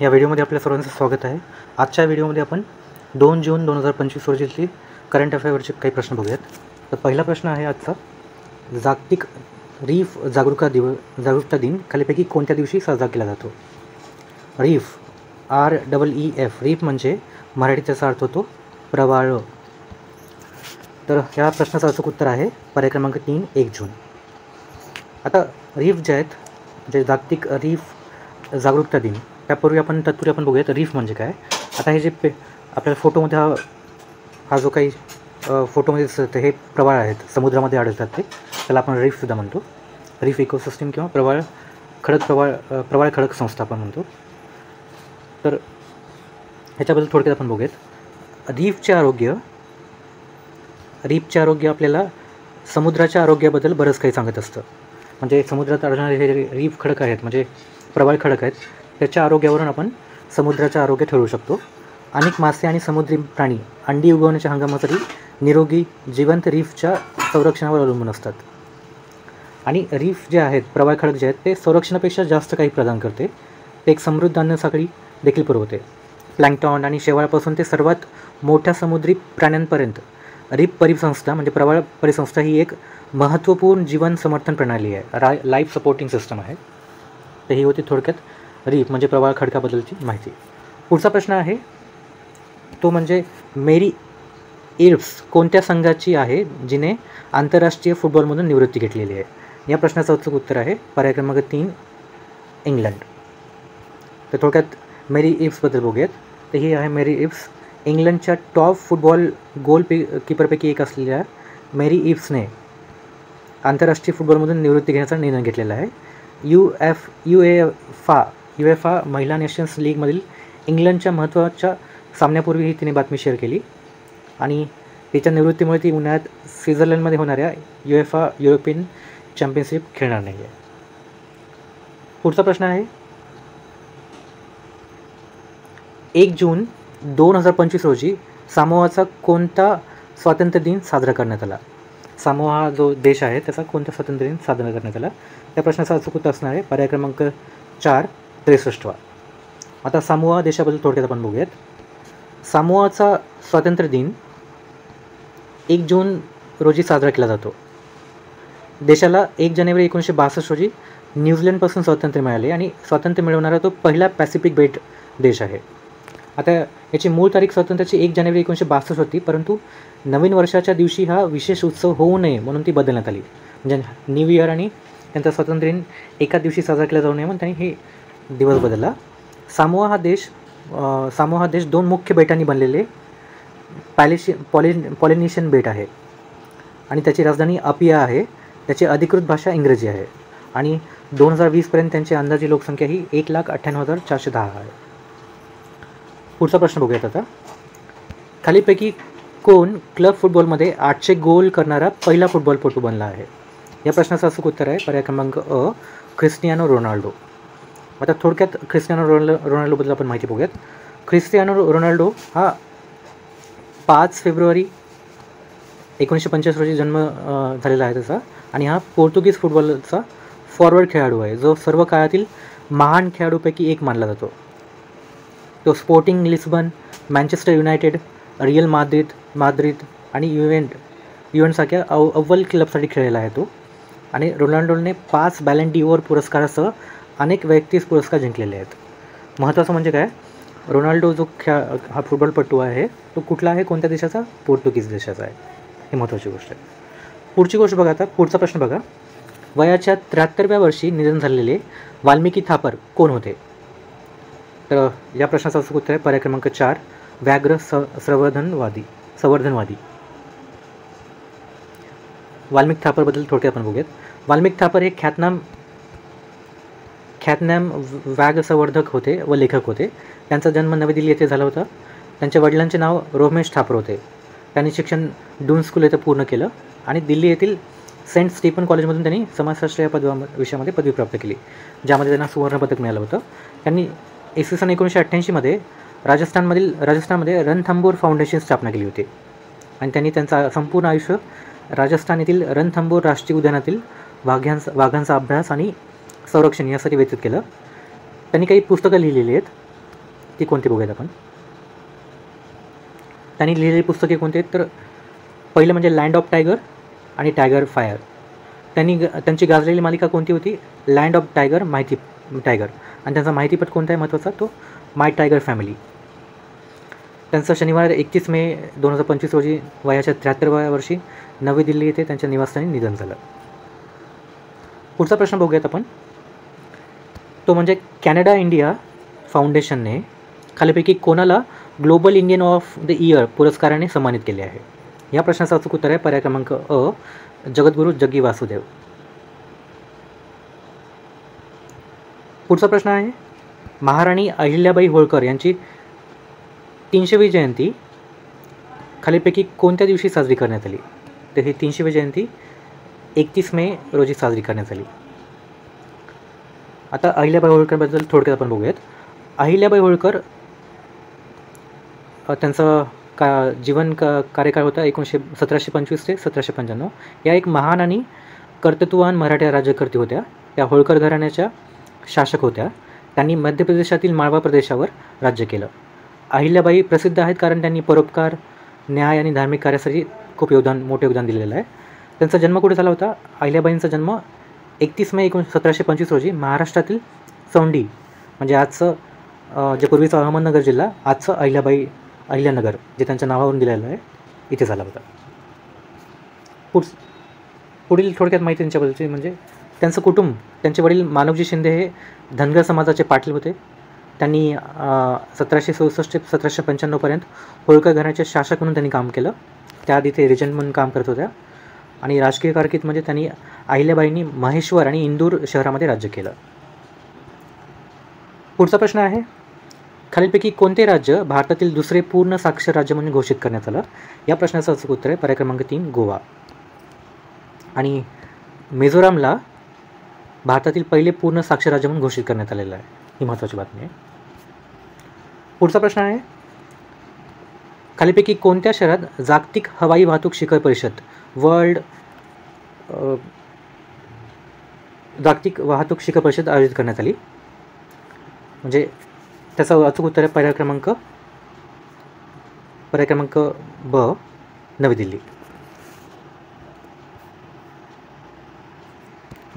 या व्हिडिओमध्ये आपल्या सर्वांचं स्वागत आहे। आजच्या व्हिडिओमध्ये आपण 2 जून 2025 रोजीची करंट अफेअरवरचे काही प्रश्न बघूयात। तर पहिला प्रश्न आहे आजचा, जागतिक रीफ जागरूकता दिन खालीपैकी कोणत्या दिवशी साजरा केला जातो? रीफ, REEF, रीफ म्हणजे मराठीत त्याचा अर्थ होतो प्रवाळ। तर ह्या प्रश्नाचं अचूक उत्तर आहे पर्याय क्रमांक 3, 1 जून। आता रीफ जे आहेत, जे जागतिक रीफ जागरूकता दिन, तत्पूर्वी आपण बघूयात रीफ म्हणजे काय। आता हे जे आपल्याला फोटोमध्ये हा जो काही फोटोमध्ये दिसतं हे प्रवाळ आहेत, समुद्रामध्ये आढळतात ते, त्याला आपण रीफसुद्धा म्हणतो। रीफ इकोसिस्टम किंवा प्रवाळ खडक संस्था आपण म्हणतो। तर ह्याच्याबद्दल थोडक्यात आपण बघूयात। रीफचे आरोग्य आपल्याला समुद्राच्या आरोग्याबद्दल बरंच काही सांगत असतं। म्हणजे समुद्रात आढळणारे हे रीफ खडक आहेत, म्हणजे प्रवाळ खडक आहेत, त्याच्या आरोग्यावरून आपण समुद्राचं आरोग्य ठरवू शकतो। अनेक मासे आणि समुद्री प्राणी अंडी उगवण्याच्या हंगामासाठी निरोगी जिवंत रीफच्या संरक्षणावर अवलंबून असतात। आणि रीफ जे आहेत, प्रवाळ खडक जे आहेत, ते संरक्षणापेक्षा जास्त काही प्रदान करते। ते एक समृद्ध अन्न साखळी देखील पुरवते। प्लँक्टॉन आणि शेवाळापासून ते सर्वात मोठ्या समुद्री प्राण्यांपर्यंत रीफ परिसंस्था म्हणजे प्रवाळ परिसंस्था ही एक महत्त्वपूर्ण जीवन समर्थन प्रणाली आहे, लाईफ सपोर्टिंग सिस्टम आहे। तर ही होती थोडक्यात रीफ म्हणजे प्रवाळ खडकाबद्दलची माहिती। पुढचा प्रश्न आहे तो म्हणजे मेरी इर्व्स कोणत्या संघाची आहे जिने आंतरराष्ट्रीय फुटबॉलमधून निवृत्ती घेतलेली आहे? या प्रश्नाचं अचूक उत्तर आहे पर्याय क्रमांक 3, इंग्लंड। तर थोडक्यात मेरी इर्व्सबद्दल बघूयात। तर ही आहे मेरी इर्व्स, इंग्लंडच्या टॉप फुटबॉल कीपरपैकी एक असलेल्या मेरी इर्व्सने आंतरराष्ट्रीय फुटबॉलमधून निवृत्ती घेण्याचा निर्णय घेतलेला आहे। UEFA महिला नेशन्स लीगमधील इंग्लंडच्या महत्त्वाच्या सामन्यापूर्वी ही तिने बातमी शेअर केली आणि तिच्या निवृत्तीमुळे ती उन्हाळ्यात स्वित्झर्लंडमध्ये होणाऱ्या UEFA युरोपियन चॅम्पियनशिप खेळणार नाही आहे। पुढचा प्रश्न आहे 1 जून 2025 रोजी सामोआचा कोणता स्वातंत्र्य दिन साजरा करण्यात आला? सामोआ हा जो देश आहे त्याचा कोणता स्वातंत्र्य दिन साजरा करण्यात आला? त्या प्रश्नाचा अचूक उत्तर असणार आहे पर्याय क्रमांक 4, 63वा। आता सामोआ देशाबद्दल थोडक्यात आपण बघूयात। सामोआचा स्वातंत्र्य दिन 1 जून रोजी साजरा केला जातो। देशाला 1 जानेवारी 1962 रोजी न्यूझीलंडपासून स्वातंत्र्य मिळाले आणि स्वातंत्र्य मिळवणारा तो पहिला पॅसिफिक बेट देश आहे। आता याची मूळ तारीख स्वातंत्र्याची 1 जानेवारी 1962 होती, परंतु नवीन वर्षाच्या दिवशी हा विशेष उत्सव होऊ नये म्हणून ती बदलण्यात आली। म्हणजे न्यू इयर आणि त्यांचा स्वातंत्र्य दिन एका दिवशी साजरा केला जाऊ नये म्हणून त्यांनी हे दिवस बदलला। सामोआ हा देश 2 मुख्य बेटांनी बनलेले पॉलिनेशियन बेट आहे आणि त्याची राजधानी अपिया आहे। त्याची अधिकृत भाषा इंग्रजी आहे आणि 2020 त्यांची अंदाजे लोकसंख्या ही 1,98,410 आहे। पुढचा प्रश्न बघूयात आता। खालीपैकी कोण क्लब फुटबॉलमध्ये 800 गोल करणारा पहिला फुटबॉलपटू बनला आहे? या प्रश्नाचं अचूक उत्तर आहे पर्याय क्रमांक अ, क्रिस्टियानो रोनाल्डो। आता थोडक्यात क्रिस्टियानो रोनाल्डोबद्दल आपण माहिती बघूयात। क्रिस्टियानो रोनाल्डो हा 5 फेब्रुवारी 1945 रोजी जन्म झालेला आहे त्याचा आणि हा पोर्तुगीज फुटबॉलचा फॉरवर्ड खेळाडू आहे, जो सर्व काळातील महान खेळाडूपैकी एक मानला जातो। तो sporting Lisbon, Manchester United, real Madrid आणि युवेंटसारख्या अव्वल क्लबसाठी खेळलेला आहे तो। आणि रोनाल्डोने 5 बॅलन डी'ओर पुरस्कारासह अनेक वैयक्तिक पुरस्कार जिंकलेले आहेत। महत्त्वाचं म्हणजे काय, रोनाल्डो जो हा फुटबॉलपटू आहे तो कुठला आहे, कोणत्या देशाचा? पोर्तुगीज देशाचा आहे। ही महत्त्वाची गोष्ट आहे। पुढची गोष्ट बघा आता, पुढचा प्रश्न बघा। वयाच्या 73व्या वर्षी निधन झालेले वाल्मिकी थापर कोण होते? तर या प्रश्नाचं अचूक उत्तर आहे पर्याय क्रमांक 4, व्याघ्र संवर्धनवादी। वाल्मिक थापरबद्दल थोडक्यात आपण बघूयात। वाल्मिक थापर हे ख्यातनाम व्याघ्र संवर्धक होते व लेखक होते। त्यांचा जन्म नवी दिल्ली येथे झाला होता। त्यांच्या वडिलांचे नाव रोमेश थापर होते। त्यांनी शिक्षण डून स्कूल येथे पूर्ण केलं आणि दिल्ली येथील सेंट स्टीफन कॉलेजमधून त्यांनी समाजशास्त्र या विषयामध्ये पदवी प्राप्त केली, ज्यामध्ये त्यांना सुवर्णपदक मिळालं होतं। त्यांनी इसवी सन 1988 राजस्थानमध्ये रणथंबोर फाउंडेशन स्थापना केली होती आणि त्यांनी त्यांचा संपूर्ण आयुष्य राजस्थान येथील रणथंबोर राष्ट्रीय उद्यानातील वाघांचा अभ्यास आणि संरक्षण यासाठी व्यतीत केलं। त्यांनी काही पुस्तकं लिहिलेली आहेत। ती कोणती बघूयात आपण. त्यांनी लिहिलेली पुस्तके कोणती आहेत तर पहिलं म्हणजे लँड ऑफ टायगर आणि टायगर फायर. त्यांची गाजलेली मालिका कोणती होती, लँड ऑफ टायगर, माहिती टायगर. आणि त्यांचा माहितीपट कोणता आहे महत्त्वाचा, तो माय टायगर फॅमिली. त्यांचं शनिवार 31 मे 2025 रोजी वयाच्या 73व्या वर्षी नवी दिल्ली येथे त्यांच्या निवासस्थानी निधन झालं. पुढचा प्रश्न बघूयात आपण, तो म्हणजे कॅनडा इंडिया फाउंडेशनने खालीपैकी कोणाला global Indian of the year पुरस्काराने सन्मानित केले आहे. या प्रश्नाचं अचूक उत्तर आहे पर्याय क्रमांक अ, जगद्गुरू जग्गी वासुदेव. पुढचा प्रश्न आहे, महाराणी अहिल्याबाई होळकर यांची 300वी जयंती खालीपैकी कोणत्या दिवशी साजरी करण्यात आली. तर ही 300वी जयंती 31 मे रोजी साजरी करण्यात आली. आता अहिल्याबाई होळकरबद्दल थोडक्यात आपण बघूयात. अहिल्याबाई होळकर त्यांचं जीवन कार्यकाळ होता 1725 ते 1795. या एक महान आणि कर्तृत्ववान मराठा राज्यकर्ती होत्या. त्या होळकर घराण्याच्या शासक होत्या. त्यांनी मध्य प्रदेशातील माळवा प्रदेशावर राज्य केलं. अहिल्याबाई प्रसिद्ध आहेत कारण त्यांनी परोपकार, न्याय आणि धार्मिक कार्यासाठी खूप मोठे योगदान दिलेलं आहे. त्यांचा जन्म कुठे झाला होता, अहिल्याबाईंचा जन्म 31 मे 1725 रोजी महाराष्ट्रातील चौंडी, म्हणजे आजचं जे पूर्वीचा अहमदनगर जिल्हा, आजचं अहिल्यानगर जे त्यांच्या नावावरून दिलेलं आहे, इथे झाला होता. पुढील थोडक्यात माहिती त्यांच्याबद्दलची म्हणजे त्यांचं कुटुंब, त्यांचे वडील मानवजी शिंदे हे धनगर समाजाचे पाटील होते. त्यांनी 1767 ते 1795पर्यंत होळकर घराण्याचे शासक म्हणून त्यांनी काम केलं. त्याआधी ते रिजंट म्हणून काम करत होत्या. आणि राजकीय कारकीर्दमध्ये त्यांनी अहिल्याबाईंनी महेश्वर आणि इंदूर शहरामध्ये राज्य केलं. पुढचा प्रश्न आहे, खालीलपैकी कोणते राज्य भारतातील दुसरे पूर्ण साक्षर राज्य म्हणून घोषित करण्यात आलं. या प्रश्नाचं अचूक उत्तर आहे पर्याय क्रमांक 3, गोवा. आणि मिझोरामला भारतातील पहिले पूर्ण साक्षर राज्य म्हणून घोषित करण्यात आलेलं आहे. ही महत्त्वाची बातमी आहे. पुढचा प्रश्न आहे, खालीपैकी कोणत्या शहरात जागतिक हवाई वाहतूक शिखर परिषद जागतिक वाहतूक शिखर परिषद आयोजित करण्यात आली. म्हणजे त्याचं अचूक उत्तर आहे पर्याय क्रमांक ब, नवी दिल्ली.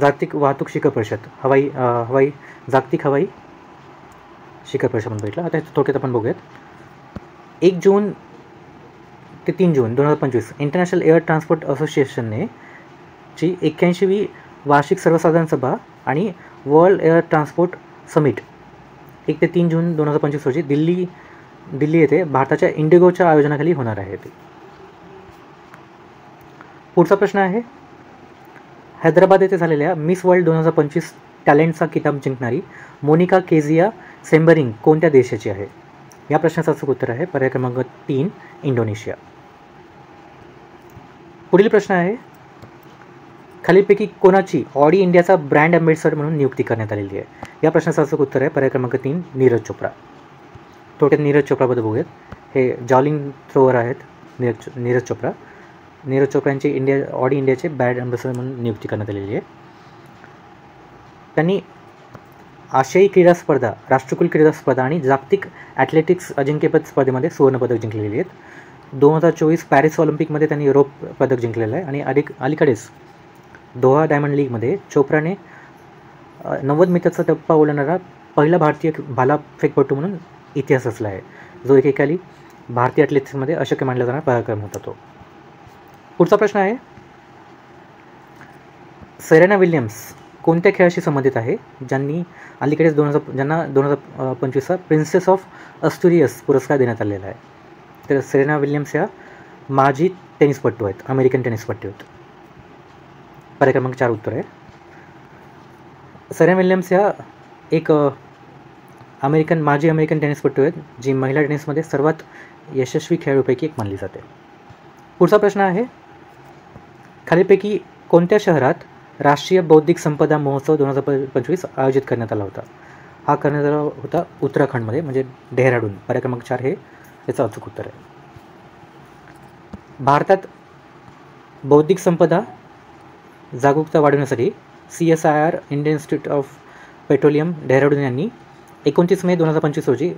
जागतिक वाहतूक शिखर परिषद जागतिक हवाई शिखर परिषद म्हणून भेटलं. आता थोडक्यात आपण बघूयात. 1 जून ते 3 जून 2025 इंटरनॅशनल एअर ट्रान्सपोर्ट असोसिएशनने ची 81वी वार्षिक सर्वसाधारण सभा आणि वर्ल्ड एअर ट्रान्सपोर्ट समिट 1 ते 3 जून 2025 रोजी दिल्ली येथे भारताच्या इंडिगोच्या आयोजनाखाली होणार आहे. पुढचा प्रश्न आहे, हैदराबाद येथे झालेल्या मिस वर्ल्ड 2025 टॅलेंटचा किताब जिंकणारी मोनिका केझिया सेम्बरिंग कोणत्या देशाची आहे. या प्रश्नाचं अचूक उत्तर आहे पर्याय क्रमांक 3, इंडोनेशिया. पुढील प्रश्न आहे, खालीलपैकी कोणाची ऑडी इंडियाचा ब्रँड अँबॅसेडर म्हणून नियुक्ती करण्यात आलेली आहे. या प्रश्नाचं अचूक उत्तर आहे पर्याय क्रमांक 3, नीरज चोप्रा. थोडक्यात नीरज चोप्राबद्दल बघूयात. हे जॉलिंग थ्रोवर आहेत नीरज चोप्रा. नीरज चोप्रा यांची ऑडी इंडियाचे ब्रँड अँबॅसेडर म्हणून नियुक्ती करण्यात आलेली आहे. त्यांनी आशियाई क्रीडा स्पर्धा, राष्ट्रकुल क्रीडा स्पर्धा आणि जागतिक ॲथलेटिक्स अजिंक्यपद स्पर्धेमध्ये सुवर्णपदक जिंकलेली आहेत. 2024 पॅरिस ऑलिम्पिकमध्ये त्यांनी रौप्य पदक जिंकलेलं आहे. आणि अलीकडेच दोहा डायमंड लीगमध्ये चोप्राने 90 मीटरचा टप्पा ओलांडणारा पहिला भारतीय भालाफेकपटू म्हणून इतिहास रचला आहे, जो एकेकाली भारतीय ॲथलेटिक्समध्ये अशक्य मानला जाणारा पराक्रम होता तो. पुढचा प्रश्न आहे, सेरेना विल्यम्स कोणत्या खेळाशी संबंधित आहे ज्यांना 2025चा प्रिन्सेस ऑफ अस्टुरियस पुरस्कार देण्यात आलेला आहे. तर सेरेना विल्यम्स या माजी टेनिसपटू आहेत, अमेरिकन टेनिसपटू आहेत. पर्याय क्रमांक 4 उत्तर आहे. सेरेना विल्यम्स या एक माजी अमेरिकन टेनिसपटू आहेत, जी महिला टेनिसमध्ये सर्वात यशस्वी खेळाडूपैकी एक मानली जाते. पुढचा प्रश्न आहे, खालीलपैकी कोणत्या शहरात राष्ट्रीय बौद्धिक संपदा महोत्सव 2025 आयोजित करण्यात आला होता. हा करण्यात आला होता उत्तराखंडमध्ये, म्हणजे डेहराडून. पर्याय क्रमांक 4 हे याचं अचूक उत्तर आहे. भारतात बौद्धिक संपदा जागरूकता वाढवण्यासाठी CSIR Indian institute of petroleum Dehradun यांनी 29 मे 2025 रोजी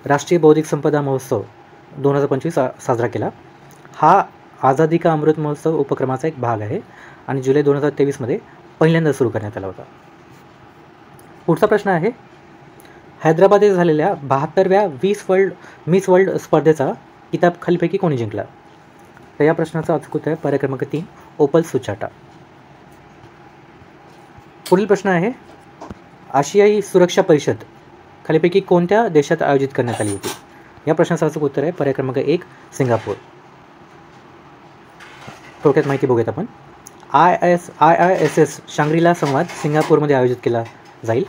राष्ट्रीय बौद्धिक संपदा महोत्सव 2025 साजरा केला. हा आझादी का अमृत महोत्सव उपक्रमाचा एक भाग आहे आणि जुलै 2023मध्ये पहिल्यांदा सुरू करण्यात आला होता. पुढचा प्रश्न आहे, हैदराबाद येथे झालेल्या 72व्या मिस वर्ल्ड स्पर्धेचा किताब खालीलपैकी कोणी जिंकला? तर या प्रश्नाचा अचूक उत्तर आहे पर्याय क्रमांक 3, ओपल सुचाटा. पुढील प्रश्न आहे, आशियाई सुरक्षा परिषद खालीलपैकी कोणत्या देशात आयोजित करण्यात आली होती? या प्रश्नाचं अचूक उत्तर आहे पर्याय क्रमांक 1, सिंगापूर. थोडक्यात माहिती बघूयात आपण. IISS शांग्रीला संवाद सिंगापूरमध्ये आयोजित केला जाईल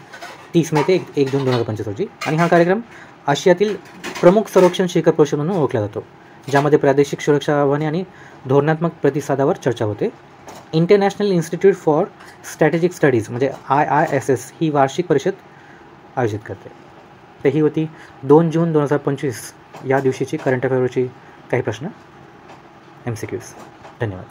30 मे ते 1 जून 2025 रोजी. आणि हा कार्यक्रम आशियातील प्रमुख संरक्षण शिखर परिषद म्हणून ओळखला जातो, ज्यामध्ये प्रादेशिक सुरक्षा आव्हाने आणि धोरणात्मक प्रतिसादावर चर्चा होते. International institute for strategic studies म्हणजे IISS ही वार्षिक परिषद आयोजित करते. तर ही होती 2 जून 2025 या दिवशीची करंट अफेअरची काही प्रश्न MCQs. धन्यवाद.